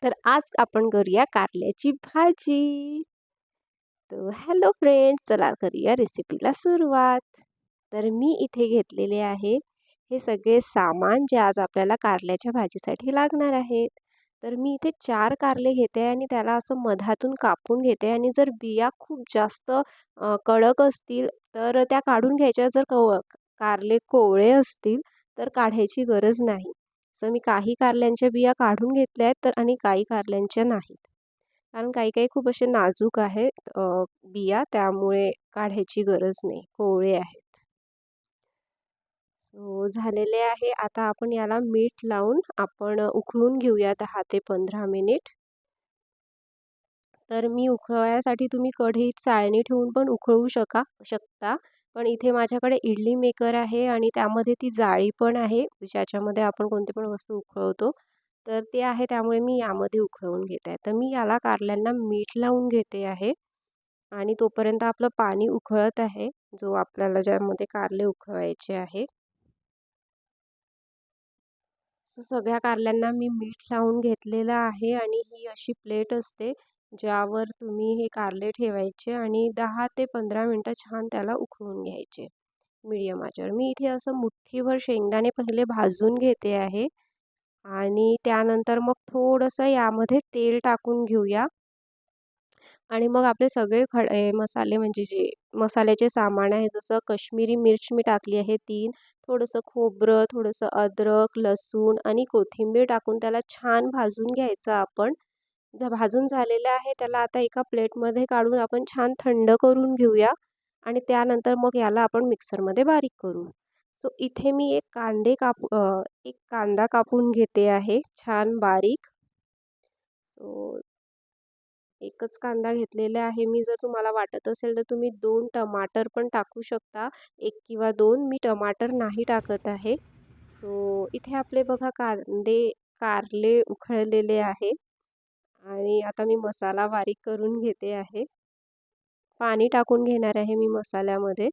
तर आज आपण करूया कारल्याची भाजी. तर हॅलो फ्रेंड्स, चला करूया रेसिपीला सुरुवात. तर मी इथे घेतलेले आहे हे सगळे सामान जे आज आपल्याला कारल्याच्या भाजीसाठी लागणार आहेत. तर मी इथे 4 कारले घेते आणि त्याला असं मधातून कापून घेते आणि जर बिया खूप जास्त कडक असतील तर त्या काढून घ्यायच्या. जर कारले कोवळे असतील तर काढायची गरज नाही. तर मी काही कारल्यांच्या बिया काढून घेतल्या आहेत तर आणि काही कारल्यांच्या नाहीत. कारण काही काही खूप असे नाजूक आहेत बिया, त्यामुळे काढायची गरज नाही, कोवळे आहेत. सो झालेले आहे. आता आपण याला मीठ लावून आपण उकळून घेऊया 10 ते 15 मिनिट. तर मी उकळवायसाठी तुम्ही कढईत चाळणी ठेवून पण उकळवू शकता. पण इथे माझ्याकडे इडली मेकर आहे आणि त्यामध्ये ती जाळी पण आहे, ज्याच्यामध्ये आपण कोणती पण वस्तू उकळवतो. तर ते आहे, त्यामुळे मी यामध्ये उकळवून घेत आहे. तर मी याला कारल्यांना मीठ लावून घेते आहे आणि तोपर्यंत आपलं पाणी उकळत आहे, जो आपल्याला ज्यामध्ये कारले उकळवायचे आहे. सगळ्या कारल्यांना मी मीठ लावून घेतलेलं आहे आणि ही अशी प्लेट असते ज्यावर तुम्ही हे कारले ठेवायचे आणि 10 ते 15 मिनटं छान त्याला उकळून घ्यायचे मीडियम आचेवर. मी इथे असं मुठ्ठीभर शेंगदाणे पहिले भाजून घेते आहे आणि त्यानंतर मग थोडंसं यामध्ये तेल टाकून घेऊया आणि मग आपले सगळे खडे मसाले, म्हणजे जे मसाल्याचे सामान आहे, जसं काश्मीरी मिर्च मी टाकली आहे 3, थोडंसं खोबरं, थोडंसं अद्रक, लसूण आणि कोथिंबीर टाकून त्याला छान भाजून घ्यायचं आपण. जे भाजून झालेलं आहे त्याला आता एका प्लेटमध्ये काढून आपण छान थंड करून घेऊया आणि त्यानंतर मग याला आपण मिक्सरमध्ये बारीक करू. सो इथे मी एक कांदा कापून घेते आहे छान बारीक. सो एकच कांदा घेतलेला आहे मी. जर तुम्हाला वाटत असेल तर तुम्ही 2 टमाटर पण टाकू शकता. 1 किंवा 2. मी टमाटर नाही टाकत आहे. सो इथे आपले बघा कारले उकळलेले आहे आणि आता मी मसाला बारीक करून घेते आहे. पाणी टाकून घेणार आहे मी मसाल्यामध्ये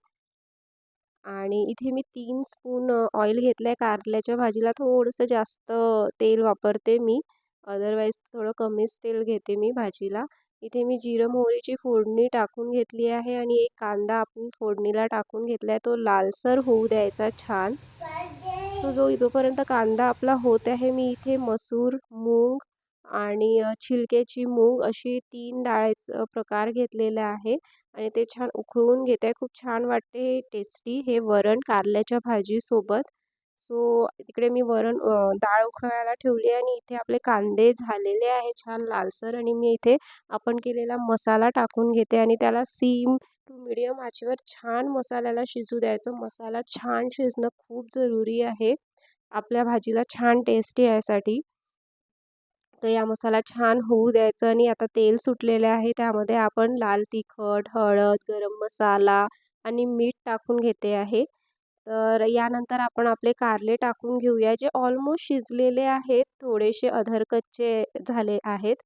आणि इथे मी 3 स्पून ऑइल घेतलं आहे. कारल्याच्या भाजीला थोडंसं जास्त तेल वापरते मी, अदरवाईज थोडं कमीच तेल घेते मी भाजीला. इथे मी जिरं मोहरीची फोडणी टाकून घेतली आहे आणि एक कांदा आपण फोडणीला टाकून घेतला आहे, तो लालसर होऊ द्यायचा छान. जोपर्यंत कांदा आपला होत आहे, मी इथे मसूर, मूग आणि छिलक्याची मूग अशी 3 डाळीचा प्रकार घेतलेला आहे आणि ते छान उकळून घेते. खूप छान वाटते हे टेस्टी हे वरण कारल्याच्या भाजीसोबत. सो तिकडे मी डाळ उकळायला ठेवली आहे आणि इथे आपले कांदे झालेले आहे छान लालसर आणि मी इथे आपण केलेला मसाला टाकून घेते आणि त्याला सिम टू मीडियम आचेवर छान मसाल्याला शिजू द्यायचं. मसाला छान शिजणं खूप जरुरी आहे आपल्या भाजीला छान टेस्टी यासाठी. तर या मसाला छान होऊ द्यायचं आणि आता तेल सुटलेले आहे, त्यामध्ये आपण लाल तिखट, हळद, गरम मसाला आणि मीठ टाकून घेते आहे. तर यानंतर आपण आपले कारले टाकून घेऊया, जे ऑलमोस्ट शिजलेले आहेत, थोडेसे अधरकच्चे झाले आहेत.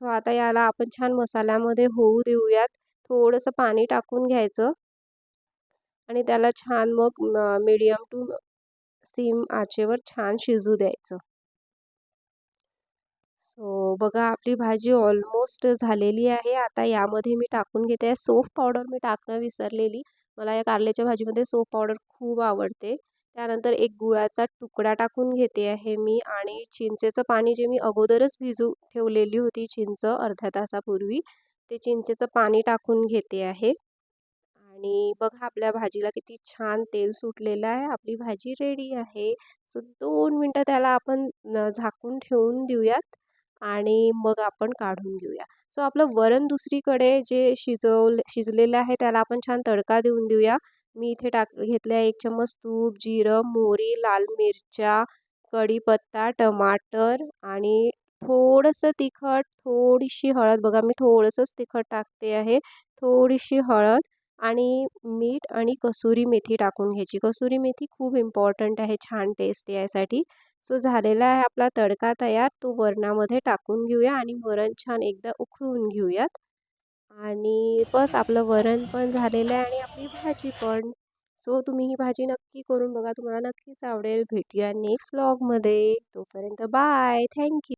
सो आता याला आपण छान मसाल्यामध्ये होऊ देऊयात. थोडंसं पाणी टाकून घ्यायचं आणि त्याला छान मग मीडियम टू सिम आचेवर छान शिजू द्यायचं. सो बघा आपली भाजी ऑलमोस्ट झालेली आहे. आता यामध्ये मी टाकून घेते आहे सोफ पावडर. मी टाकणं विसरलेली. मला या कारल्याच्या भाजीमध्ये सोफ पावडर खूप आवडते. त्यानंतर एक गुळाचा तुकडा टाकून घेते आहे मी आणि चिंचेचं पाणी, जे मी अगोदरच भिजू ठेवलेली होती चिंच अर्ध्या तासापूर्वी, ते चिंचेचं पाणी टाकून घेते आहे. आणि बघा आपल्या भाजीला किती छान तेल सुटलेलं आहे. आपली भाजी रेडी आहे. सो 2 मिनटं त्याला आपण झाकून ठेवून देऊयात आणि मग आपण काढून घेऊया. सो आपलं वरण दुसरीकडे जे शिजलेलं आहे त्याला आपण छान तडका देऊन देऊया. मी इथे घेतलं आहे 1 चम्मच तूप, जिरं, मोहरी, लाल मिरच्या, कढीपत्ता, टमाटर आणि थोडंसं तिखट, थोडीशी हळद. बघा मी थोडंसंच तिखट टाकते आहे. थोडीशी हळद आणि मीठ आणि कसुरी मेथी टाकून घ्यायची. कसुरी मेथी खूप इम्पॉर्टंट आहे छान टेस्ट यासाठी. सो झालेला आहे आपला तडका तयार. तो वरणामध्ये टाकून घेऊया आणि वरण छान एकदा उकळून घेऊयात आणि बस आपलं वरण पण झालेलं आहे आणि आपली भाजी पण. सो तुम्ही ही भाजी नक्की करून बघा, तुम्हाला नक्कीच आवडेल. भेटूया नेक्स्ट व्लॉगमध्ये. तोपर्यंत बाय. Thank you.